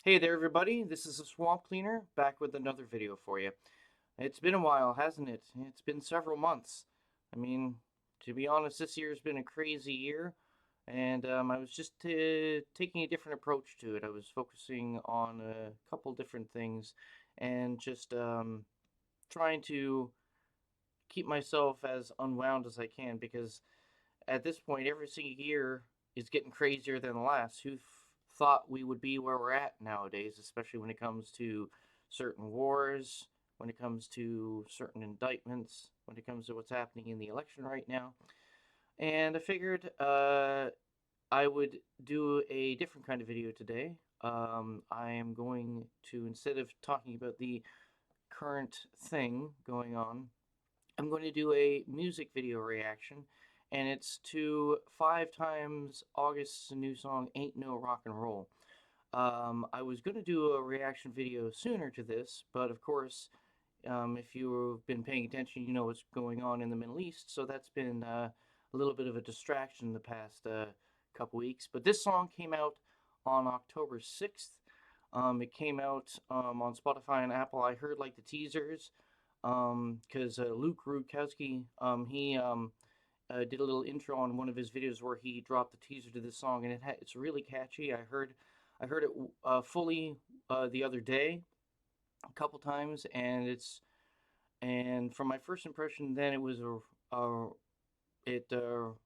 Hey there, everybody. This is the Swamp Cleaner back with another video for you. It's been a while, hasn't it? It's been several months. I mean, to be honest, this year's been a crazy year, and I was just taking a different approach to it. I was focusing on a couple different things and just trying to keep myself as unwound as I can because at this point, every single year is getting crazier than the last. Who thought we would be where we're at nowadays, especially when it comes to certain wars, when it comes to certain indictments, when it comes to what's happening in the election right now. And I figured I would do a different kind of video today. I am going to, instead of talking about the current thing going on, I'm going to do a music video reaction, and it's to Five Times August's new song, Ain't No Rock and Roll. I was going to do a reaction video sooner to this, but of course, if you've been paying attention, you know what's going on in the Middle East, so that's been a little bit of a distraction the past couple weeks. But this song came out on October 6th. It came out on Spotify and Apple. I heard like the teasers because Luke Rudkowski, he did a little intro on one of his videos where he dropped the teaser to this song, and it's really catchy. I heard it fully the other day, a couple times, and from my first impression, then it was it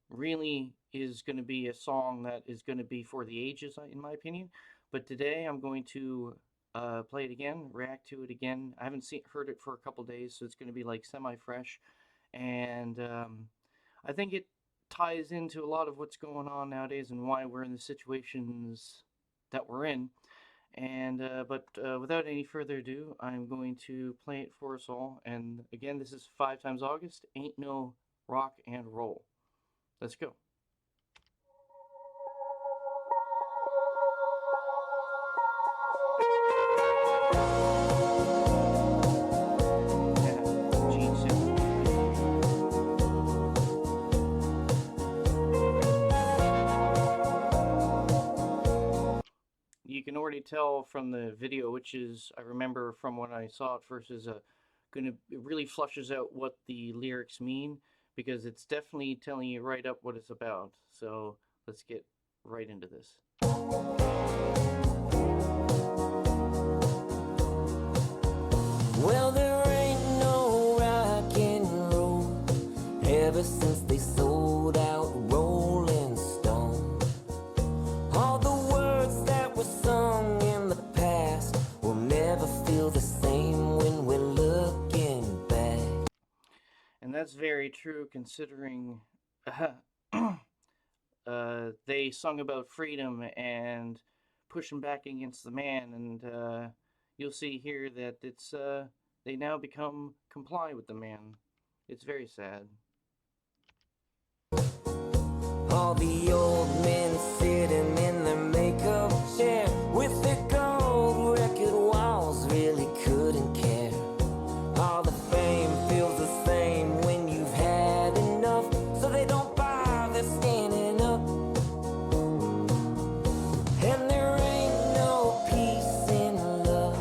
really is going to be a song that is going to be for the ages, in my opinion. But today I'm going to play it again, react to it again. I haven't heard it for a couple days, so it's going to be like semi-fresh, and I think it ties into a lot of what's going on nowadays and why we're in the situations that we're in. And without any further ado, I'm going to play it for us all. And again, this is Five Times August. Ain't no rock and roll. Let's go. You can already tell from the video, which is, I remember from when I saw it first, is it really flushes out what the lyrics mean, because it's definitely telling you right up what it's about. So let's get right into this. Well, there ain't no rock and roll ever since they sold out Rolling Stone. All the words that were sung in the past will never feel the same when we're looking back. And that's very true, considering they sung about freedom and pushing back against the man, and you'll see here that they now become comply with the man. It's very sad. All the old men sitting in their makeup chair with their gold record walls really couldn't care. All the fame feels the same when you've had enough, so they don't bother standing up. And there ain't no peace in love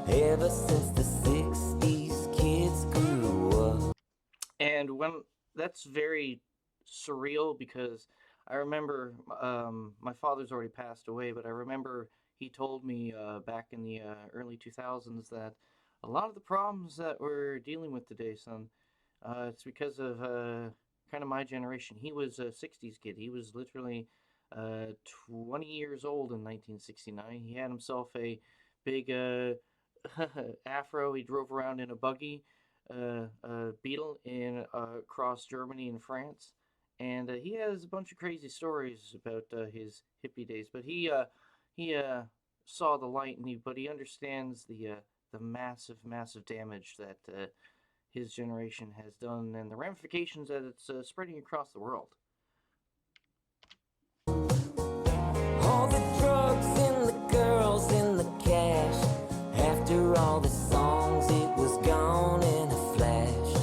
ever since the 60s kids grew up. And when that's very surreal, because I remember my father's already passed away, but I remember he told me back in the early 2000s that a lot of the problems that we're dealing with today, son, it's because of kind of my generation. He was a 60s kid. He was literally 20 years old in 1969. He had himself a big afro. He drove around in a buggy, Beetle, in across Germany and France, and he has a bunch of crazy stories about his hippie days. But he saw the light, and he understands the massive, massive damage that his generation has done, and the ramifications that it's spreading across the world. All the drugs and the girls and the cash. After all the songs, it was gone in a flash.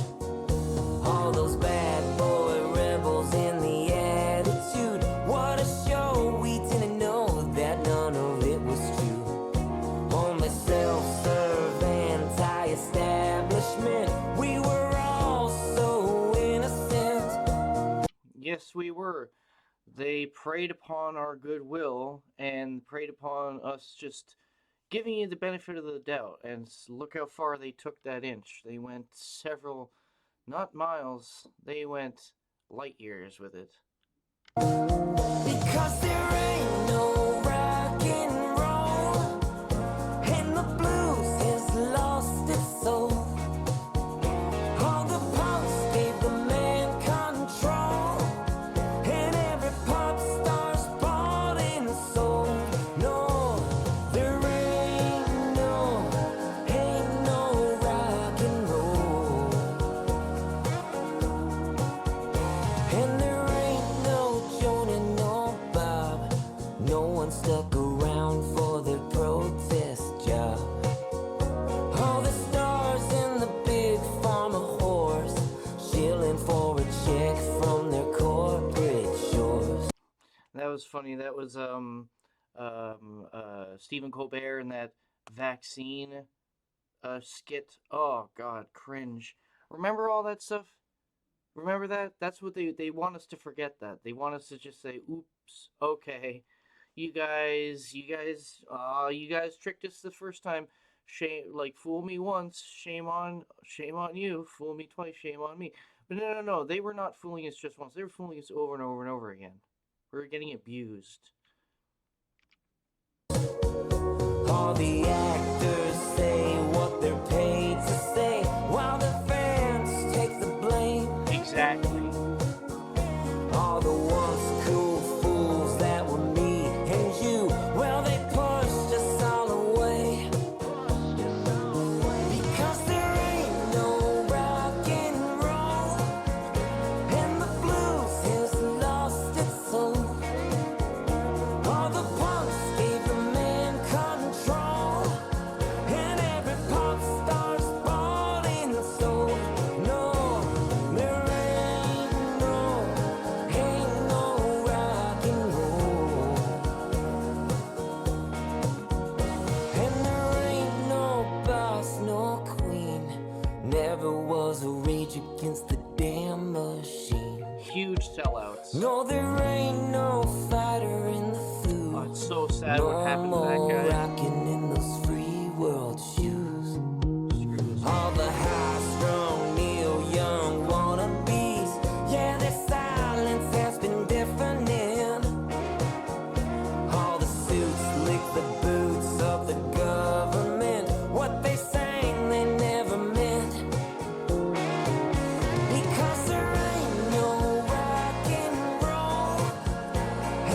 All those bad boy rebels in the attitude. What a show, we didn't know that none of it was true. yes, we were. They preyed upon our goodwill and preyed upon us just giving you the benefit of the doubt. And look how far they took that inch. They went several, not miles, they went light years with it. Because there ain't no rock and roll, and the blues has lost its soul. All the punks gave the man control, and every pop star's bought and sold. No, there ain't no rock and roll, and there ain't no Joan and no Bob. No one stuck around for their protest job. All the stars in the big pharma whores, shilling for a check from their corporate shores. That was funny. That was Stephen Colbert and that vaccine skit. Oh God, cringe. Remember all that stuff? Remember that? That's what they want us to forget. That they want us to just say, "Oops, okay, you guys, you guys tricked us the first time. Shame, like fool me once, shame on you. Fool me twice, shame on me." But no. They were not fooling us just once. They were fooling us over and over and over again. We were getting abused. All the actors say what they're paid to say, while the fans take the blame. Exactly. All the once cool fools that were me and you, well, they pushed us all away. Because there ain't no rock and roll, and the blues has lost its soul. All the punks gave the man control, and every pop star's bought and sold. No, there ain't no rock and roll, and there ain't no boss, no queen. Never was a rage against the damn machine. Huge sellouts. No, there ain't no fighter in the food. Oh, it's so sad what No happened to that more guy. rocking in those free world shoes. Screw this. All the high-strung Neil Young wannabes, yeah, their silence has been deafening. All the suits lick the boots of the government. What they sang they never meant. Because there ain't no rock and roll,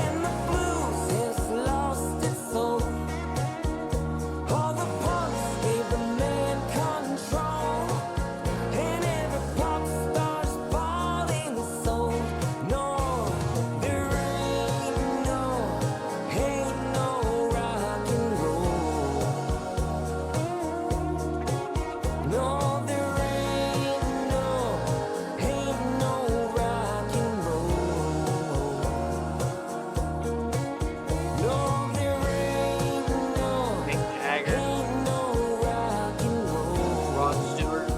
and the blues has lost its soul. All the punks gave the man control, and every pop star's bought and sold. No, there ain't no rock and roll. No, there ain't no rock and roll. No, there ain't Mick Jagger, no rock and roll. Rod Stewart,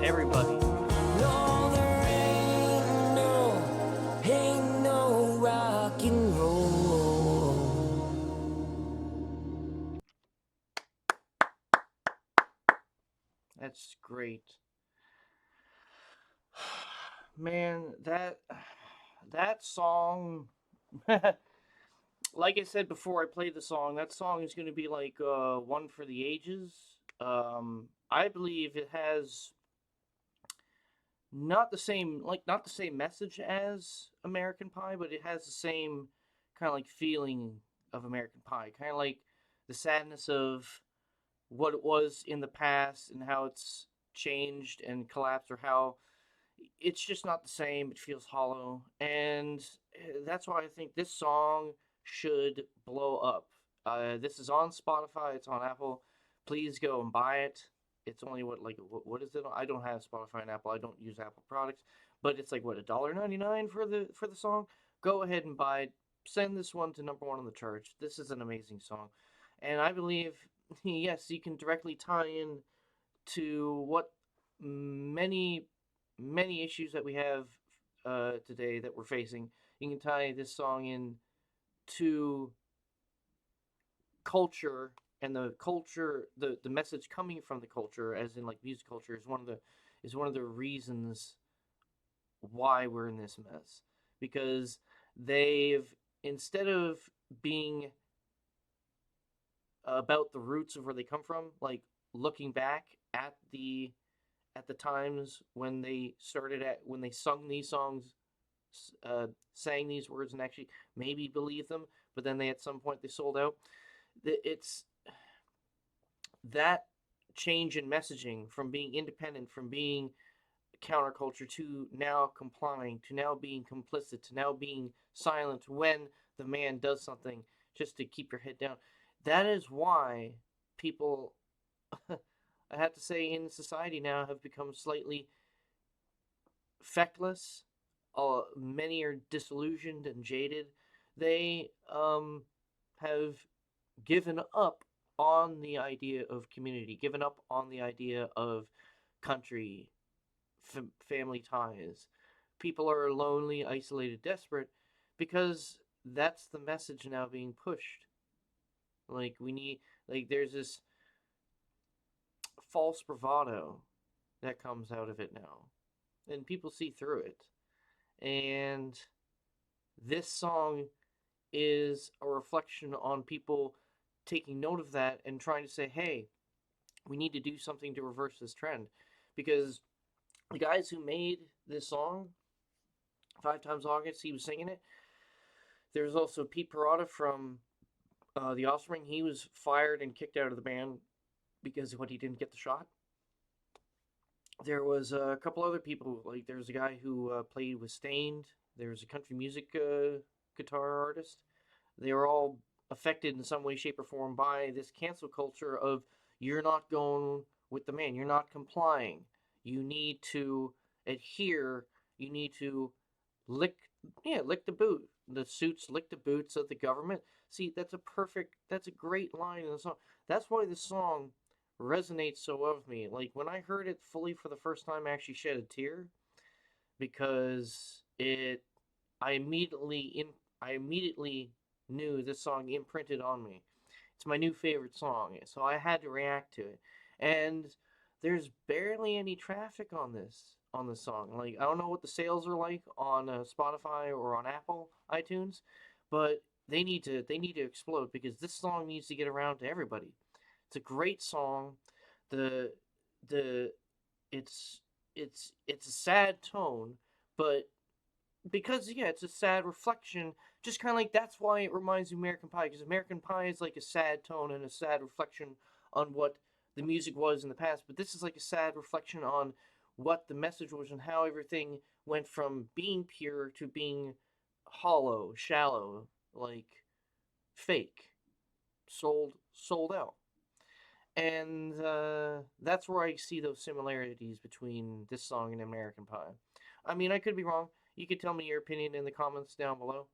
everybody. No, there ain't no rock and roll. That's great. Man, that song like I said before I played the song, that song is going to be like one for the ages. I believe it has not the same message as American Pie, but it has the same kind of like feeling of American Pie, kind of like the sadness of what it was in the past and how it's changed and collapsed, or how it's just not the same. It feels hollow, and that's why I think this song should blow up. This is on Spotify. It's on Apple. Please go and buy it. It's only what is it? I don't have Spotify and Apple. I don't use Apple products, but it's like what, $1.99 for the song. Go ahead and buy it. Send this one to number one on the charts. This is an amazing song, and I believe yes, you can directly tie in to what many issues that we have today that we're facing. You can tie this song in to culture, and the culture, the message coming from the culture, as in like music culture, is one of the reasons why we're in this mess. Because they've, instead of being about the roots of where they come from, like looking back at the times when they started, at when they sung these songs, sang these words, and actually maybe believed them, but then they, at some point, they sold out. It's that change in messaging from being independent, from being counterculture, to now complying, to now being complicit, to now being silent when the man does something, just to keep your head down. That is why people, I have to say, in society now have become slightly feckless. Many are disillusioned and jaded. They have given up on the idea of community, given up on the idea of country, family ties. People are lonely, isolated, desperate, because that's the message now being pushed. Like, we need, like, there's this false bravado that comes out of it now, and people see through it. And this song is a reflection on people taking note of that and trying to say, hey, we need to do something to reverse this trend. Because the guys who made this song, Five Times August, he was singing it. There's also Pete Parada from The Offspring. He was fired and kicked out of the band because he didn't get the shot. There was a couple other people, like there's a guy who played with Stained. There's a country music guitar artist. They were all affected in some way, shape, or form by this cancel culture of, you're not going with the man, you're not complying. You need to adhere. You need to lick the boot. The suits lick the boots of the government. See, that's a great line in the song. That's why the song resonates so well with me. Like, when I heard it fully for the first time, I actually shed a tear, because I immediately knew this song imprinted on me. It's my new favorite song, so I had to react to it. And there's barely any traffic on this song. Like, I don't know what the sales are like on Spotify or on Apple iTunes, but they need to explode, because this song needs to get around to everybody. It's a great song. It's a sad tone, but because, yeah, it's a sad reflection, just kind of like, that's why it reminds me of American Pie, because American Pie is like a sad tone and a sad reflection on what the music was in the past, but this is like a sad reflection on what the message was and how everything went from being pure to being hollow, shallow, like fake, sold out. And that's where I see those similarities between this song and American Pie. I mean, I could be wrong. You could tell me your opinion in the comments down below.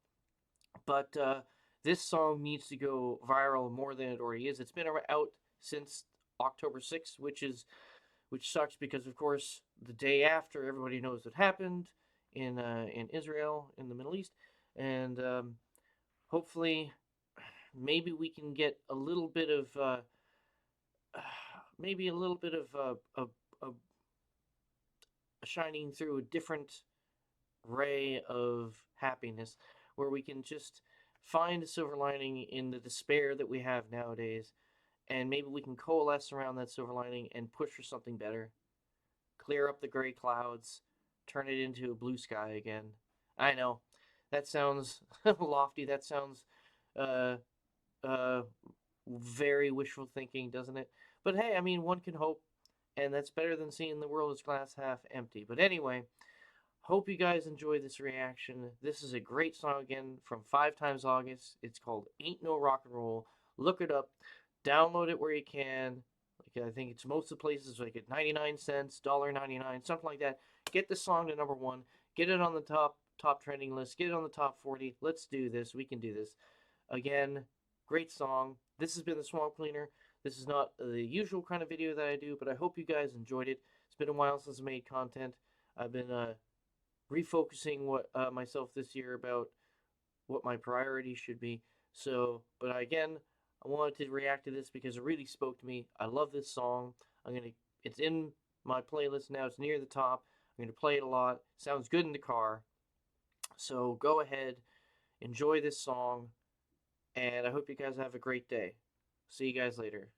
But this song needs to go viral more than it already is. It's been out since October 6th, which sucks, because, of course, the day after, everybody knows what happened in Israel, in the Middle East. And hopefully, maybe we can get a little bit of shining through a different ray of happiness, where we can just find a silver lining in the despair that we have nowadays, and maybe we can coalesce around that silver lining and push for something better. Clear up the gray clouds, turn it into a blue sky again. I know, that sounds lofty, that sounds very wishful thinking, doesn't it? But hey, I mean, one can hope, and that's better than seeing the world as glass half empty. But anyway, hope you guys enjoyed this reaction. This is a great song, again, from Five Times August. It's called Ain't No Rock and Roll. Look it up. Download it where you can. Like, I think it's most of the places, like at 99 cents, $1.99, something like that. Get this song to #1. Get it on the top trending list. Get it on the top 40. Let's do this. We can do this. Again, great song. This has been the Swamp Cleaner. This is not the usual kind of video that I do, but I hope you guys enjoyed it. It's been a while since I made content. I've been refocusing what myself this year about what my priorities should be. So, but again, I wanted to react to this because it really spoke to me. I love this song. It's in my playlist now. It's near the top. I'm gonna play it a lot. Sounds good in the car. So go ahead, enjoy this song, and I hope you guys have a great day. See you guys later.